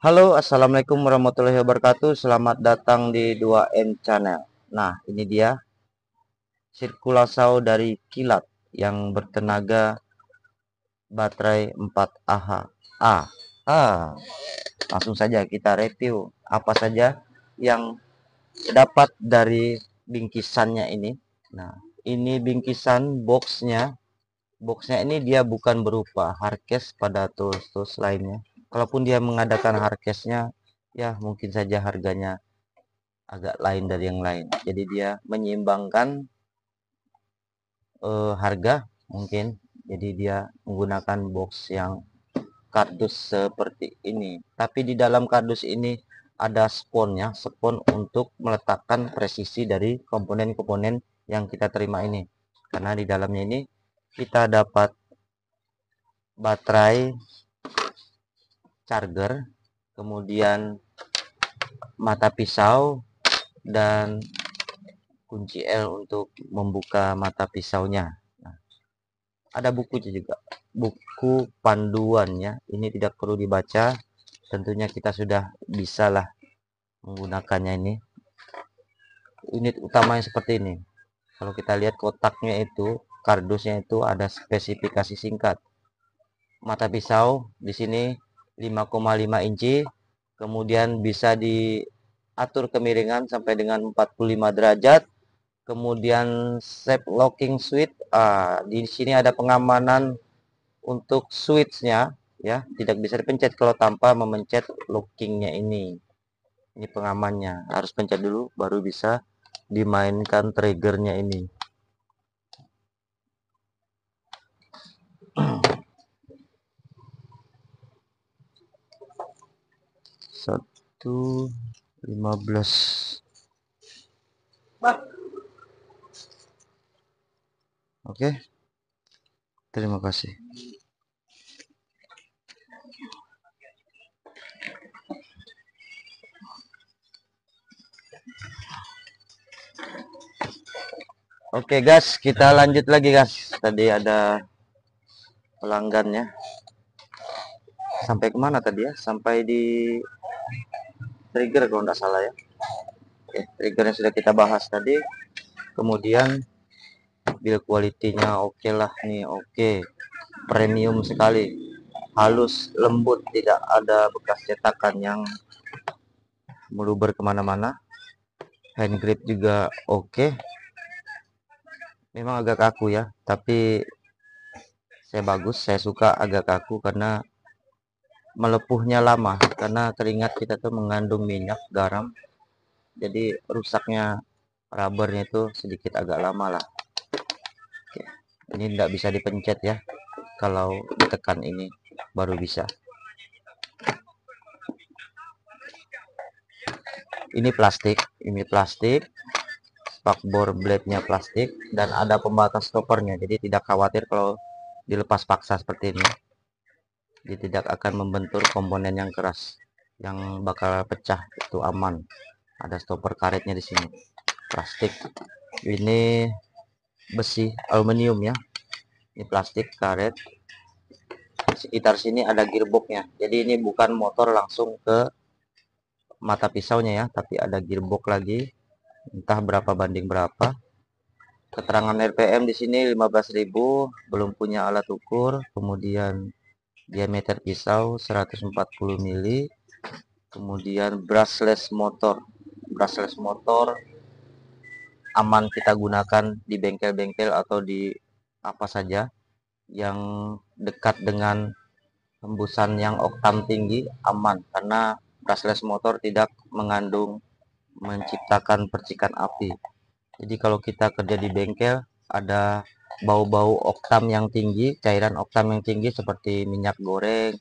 Halo, assalamualaikum warahmatullahi wabarakatuh. Selamat datang di 2M Channel. Nah, ini dia sirkulasau dari kilat yang bertenaga baterai 4Ah. Langsung saja kita review apa saja yang dapat dari bingkisannya ini. Nah, ini bingkisan boxnya. Boxnya ini dia bukan berupa hardcase pada tools-tools lainnya. Kalaupun dia mengadakan hardcase-nya, ya mungkin saja harganya agak lain dari yang lain. Jadi dia menyeimbangkan harga mungkin. Jadi dia menggunakan box yang kardus seperti ini. Tapi di dalam kardus ini ada sponnya, spon untuk meletakkan presisi dari komponen-komponen yang kita terima ini. Karena di dalamnya ini kita dapat baterai, charger, kemudian mata pisau, dan kunci L untuk membuka mata pisaunya. Nah, ada bukunya juga, buku panduannya. Ini tidak perlu dibaca, tentunya kita sudah bisalah menggunakannya ini. Unit utamanya seperti ini. Kalau kita lihat kotaknya itu, kardusnya itu ada spesifikasi singkat. Mata pisau di sini 5,5 inci, kemudian bisa diatur kemiringan sampai dengan 45 derajat. Kemudian safe locking switch, di sini ada pengamanan untuk switchnya, ya tidak bisa dipencet kalau tanpa memencet lockingnya ini pengamannya, harus pencet dulu baru bisa dimainkan triggernya ini. Satu 15. Oke, terima kasih. Oke guys, kita lanjut lagi guys. Tadi ada pelanggannya. Sampai kemana tadi ya? Sampai di trigger kalau nggak salah ya. Oke, triggernya sudah kita bahas tadi. Kemudian build quality-nya oke lah nih, oke. Premium sekali. Halus, lembut, tidak ada bekas cetakan yang meluber kemana-mana. Hand grip juga oke. Memang agak kaku ya, tapi saya suka agak kaku karena melepuhnya lama, karena teringat kita tuh mengandung minyak, garam, jadi rusaknya rubbernya itu sedikit agak lama lah. Oke. Ini tidak bisa dipencet ya, kalau ditekan ini baru bisa. Ini plastik, spakbor blade-nya plastik, dan ada pembatas stoppernya, jadi tidak khawatir kalau dilepas paksa seperti ini. Dia tidak akan membentur komponen yang keras yang bakal pecah, itu aman. Ada stopper karetnya di sini, plastik. Ini besi aluminium ya, ini plastik karet. Sekitar sini ada gearboxnya, jadi ini bukan motor langsung ke mata pisaunya ya, tapi ada gearbox lagi, entah berapa banding berapa. Keterangan RPM di sini 15.000, belum punya alat ukur. Kemudian diameter pisau 140 mili. Kemudian brushless motor aman kita gunakan di bengkel-bengkel atau di apa saja yang dekat dengan hembusan yang oktam tinggi, aman karena brushless motor tidak mengandung menciptakan percikan api. Jadi kalau kita kerja di bengkel ada bau-bau oktam yang tinggi, cairan oktam yang tinggi seperti minyak goreng,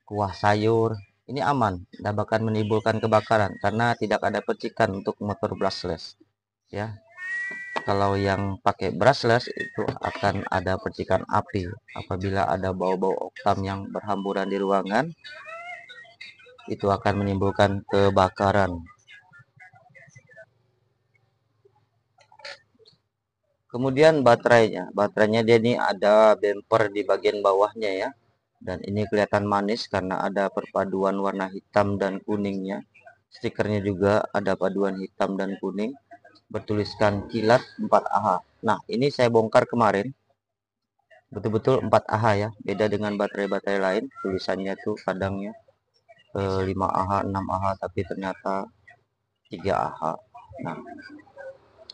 kuah sayur, ini aman, tidak akan menimbulkan kebakaran karena tidak ada percikan untuk motor brushless ya. Kalau yang pakai brushless itu akan ada percikan api apabila ada bau-bau oktam yang berhamburan di ruangan, itu akan menimbulkan kebakaran. Kemudian baterainya dia ini ada bumper di bagian bawahnya ya. Dan ini kelihatan manis karena ada perpaduan warna hitam dan kuningnya. Stikernya juga ada paduan hitam dan kuning, bertuliskan kilat 4Ah. Nah, ini saya bongkar kemarin, betul-betul 4Ah ya, beda dengan baterai-baterai lain. Tulisannya tuh kadangnya 5Ah, 6Ah, tapi ternyata 3Ah. Nah,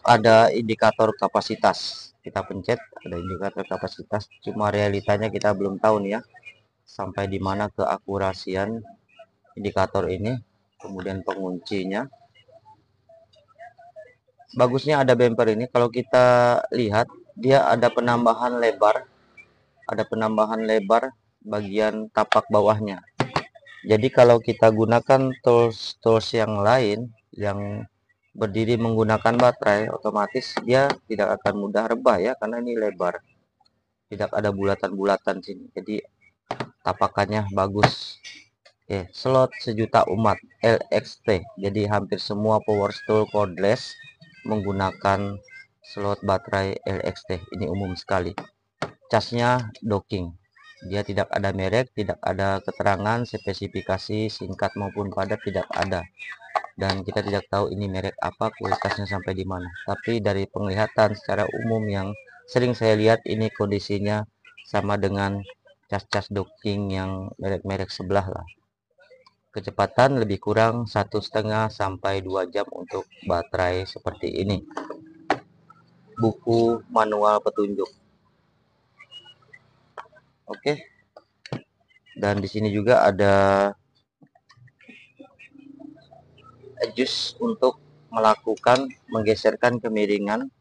ada indikator kapasitas, kita pencet ada indikator kapasitas, cuma realitanya kita belum tahu nih ya sampai di mana keakurasian indikator ini. Kemudian penguncinya, bagusnya ada bumper ini, kalau kita lihat dia ada penambahan lebar bagian tapak bawahnya. Jadi kalau kita gunakan tools yang lain yang berdiri menggunakan baterai, otomatis dia tidak akan mudah rebah ya, karena ini lebar, tidak ada bulatan-bulatan sini, jadi tapakannya bagus. Slot sejuta umat LXT, jadi hampir semua power tool cordless menggunakan slot baterai LXT, ini umum sekali. Casnya docking, dia tidak ada merek, tidak ada keterangan spesifikasi singkat maupun padat, tidak ada, dan kita tidak tahu ini merek apa, kualitasnya sampai di mana. Tapi dari penglihatan secara umum yang sering saya lihat, ini kondisinya sama dengan cas-cas docking yang merek-merek sebelah lah. Kecepatan lebih kurang 1,5 sampai 2 jam untuk baterai seperti ini. Buku manual petunjuk. Oke. Dan di sini juga ada adjust untuk melakukan menggeserkan kemiringan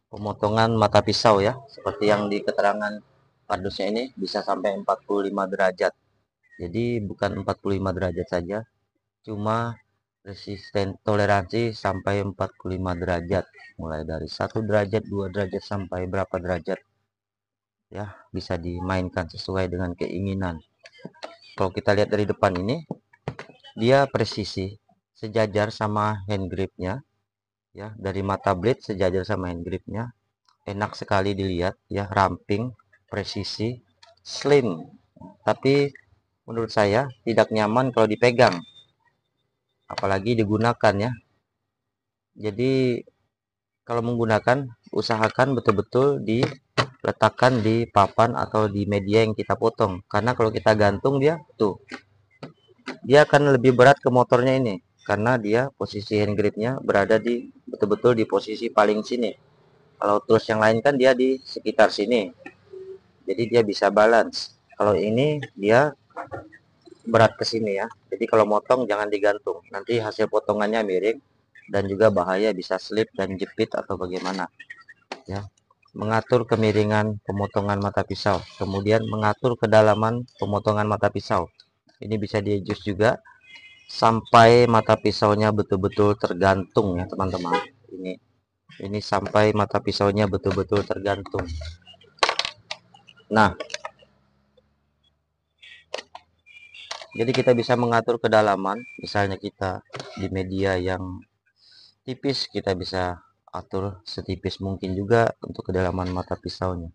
pemotongan mata pisau ya, seperti yang di keterangan kardusnya ini bisa sampai 45 derajat. Jadi bukan 45 derajat saja, cuma resisten toleransi sampai 45 derajat, mulai dari 1 derajat, 2 derajat, sampai berapa derajat ya, bisa dimainkan sesuai dengan keinginan. Kalau kita lihat dari depan ini, dia presisi sejajar sama hand gripnya ya, dari mata blade sejajar sama hand gripnya, enak sekali dilihat ya, ramping, presisi, slim, tapi menurut saya tidak nyaman kalau dipegang, apalagi digunakan ya. Jadi kalau menggunakan, usahakan betul-betul diletakkan di papan atau di media yang kita potong, karena kalau kita gantung dia tuh, dia akan lebih berat ke motornya ini, karena dia posisi hand gripnya berada di betul-betul di posisi paling sini. Kalau tools yang lain kan dia di sekitar sini, jadi dia bisa balance. Kalau ini dia berat ke sini ya, jadi kalau motong jangan digantung, nanti hasil potongannya miring dan juga bahaya, bisa slip dan jepit atau bagaimana ya. Mengatur kemiringan pemotongan mata pisau, kemudian mengatur kedalaman pemotongan mata pisau, ini bisa di adjust juga sampai mata pisaunya betul-betul tergantung ya teman-teman. Ini sampai mata pisaunya betul-betul tergantung. Nah, jadi kita bisa mengatur kedalaman, misalnya kita di media yang tipis, kita bisa atur setipis mungkin juga untuk kedalaman mata pisaunya.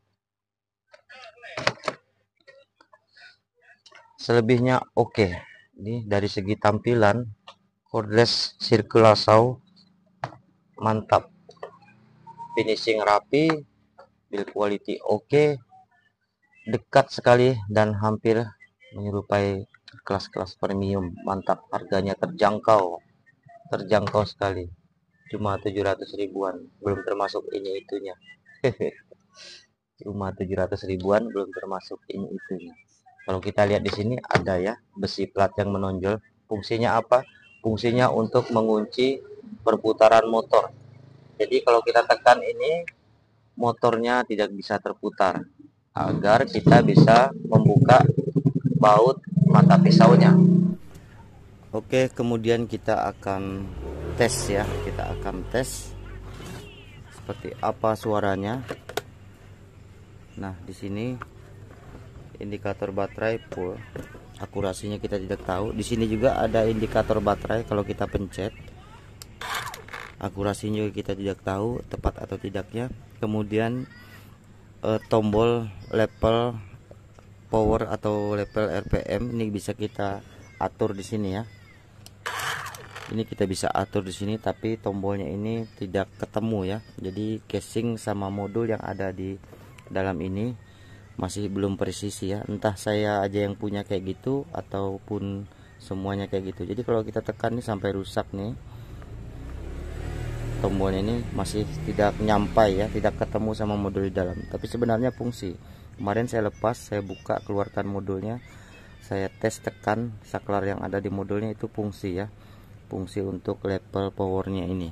Selebihnya oke. Ini dari segi tampilan cordless circular saw mantap, finishing rapi, build quality oke, dekat sekali dan hampir menyerupai kelas-kelas premium, mantap. Harganya terjangkau sekali, cuma 700 ribuan, belum termasuk ini itunya. Cuma 700 ribuan belum termasuk ini itunya. Kalau kita lihat di sini ada ya besi plat yang menonjol. Fungsinya apa? Fungsinya untuk mengunci perputaran motor. Jadi kalau kita tekan ini, motornya tidak bisa terputar, agar kita bisa membuka baut mata pisaunya. Oke, kemudian kita akan tes ya, kita akan tes seperti apa suaranya. Nah, di sini indikator baterai full, akurasinya kita tidak tahu. Di sini juga ada indikator baterai, kalau kita pencet akurasinya kita tidak tahu tepat atau tidaknya. Kemudian tombol level power atau level RPM ini bisa kita atur di sini ya. Ini kita bisa atur di sini, tapi tombolnya ini tidak ketemu ya. Jadi casing sama modul yang ada di dalam ini masih belum presisi ya. Entah saya aja yang punya kayak gitu ataupun semuanya kayak gitu. Jadi kalau kita tekan nih sampai rusak nih, tombolnya ini masih tidak nyampai ya, tidak ketemu sama modul di dalam. Tapi sebenarnya fungsi. Kemarin saya lepas, saya buka, keluarkan modulnya, saya tes, tekan saklar yang ada di modulnya, itu fungsi ya. Fungsi untuk level powernya ini.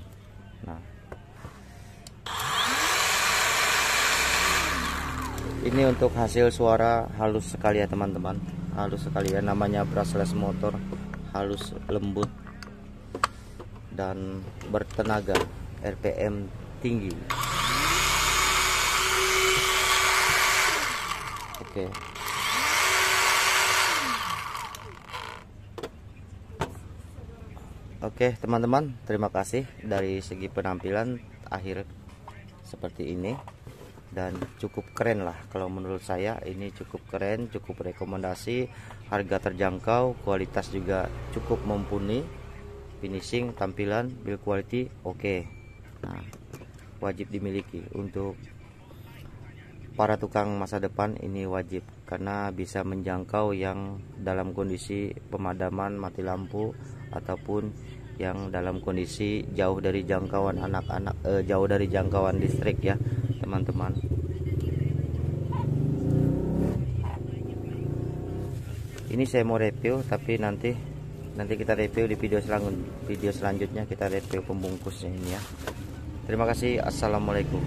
Nah, ini untuk hasil suara halus sekali ya teman-teman, halus sekali ya, namanya brushless motor, halus, lembut, dan bertenaga, RPM tinggi. Oke. Oke teman-teman, terima kasih. Dari segi penampilan akhir seperti ini, dan cukup keren lah kalau menurut saya. Ini cukup keren, cukup rekomendasi, harga terjangkau, kualitas juga cukup mumpuni, finishing, tampilan, build quality oke. Nah, wajib dimiliki untuk para tukang masa depan, ini wajib karena bisa menjangkau yang dalam kondisi pemadaman mati lampu ataupun yang dalam kondisi jauh dari jangkauan anak-anak, jauh dari jangkauan listrik ya teman-teman. Ini saya mau review, tapi nanti kita review di video selanjutnya, kita review pembungkusnya ini ya. Terima kasih. Assalamualaikum.